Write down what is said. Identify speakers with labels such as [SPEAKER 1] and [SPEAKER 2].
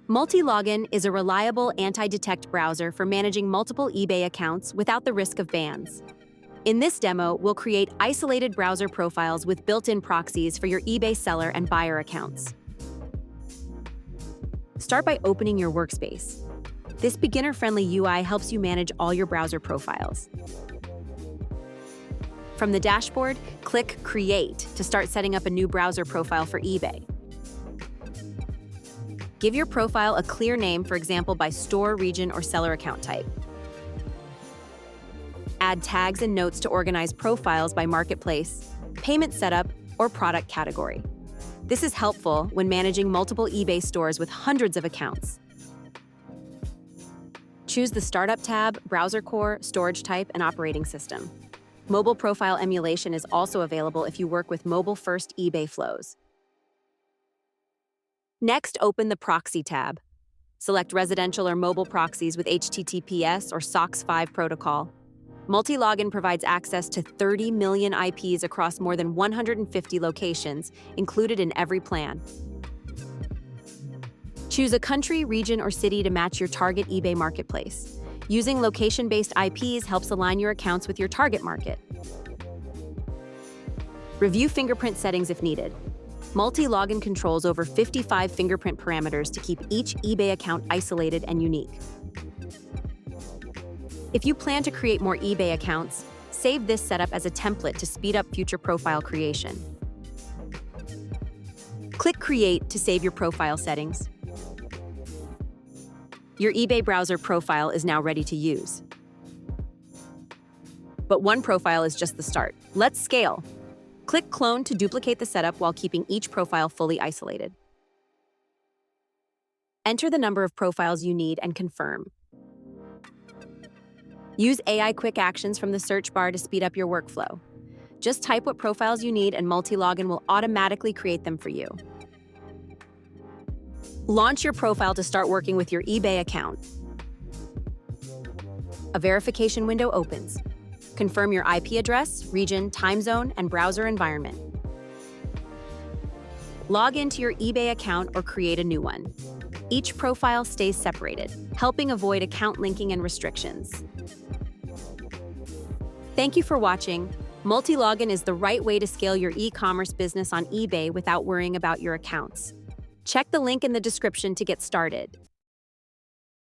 [SPEAKER 1] Multilogin is a reliable anti-detect browser for managing multiple eBay accounts without the risk of bans. In this demo, we'll create isolated browser profiles with built-in proxies for your eBay seller and buyer accounts. Start by opening your workspace. This beginner-friendly UI helps you manage all your browser profiles. From the dashboard, click Create to start setting up a new browser profile for eBay. Give your profile a clear name, for example, by store, region, or seller account type. Add tags and notes to organize profiles by marketplace, payment setup, or product category. This is helpful when managing multiple eBay stores with hundreds of accounts. Choose the Startup tab, browser core, storage type, and operating system. Mobile profile emulation is also available if you work with mobile-first eBay flows. Next, open the Proxy tab. Select residential or mobile proxies with HTTPS or SOCKS 5 protocol. Multilogin provides access to 30 million IPs across more than 150 locations, included in every plan. Choose a country, region, or city to match your target eBay marketplace. Using location-based IPs helps align your accounts with your target market. Review fingerprint settings if needed. Multilogin controls over 55 fingerprint parameters to keep each eBay account isolated and unique. If you plan to create more eBay accounts, save this setup as a template to speed up future profile creation. Click Create to save your profile settings. Your eBay browser profile is now ready to use. But one profile is just the start. Let's scale. Click Clone to duplicate the setup while keeping each profile fully isolated. Enter the number of profiles you need and confirm. Use AI quick actions from the search bar to speed up your workflow. Just type what profiles you need and Multilogin will automatically create them for you. Launch your profile to start working with your eBay account. A verification window opens. Confirm your IP address, region, time zone, and browser environment. Log into your eBay account or create a new one. Each profile stays separated, helping avoid account linking and restrictions. Thank you for watching. Multilogin is the right way to scale your e-commerce business on eBay without worrying about your accounts. Check the link in the description to get started.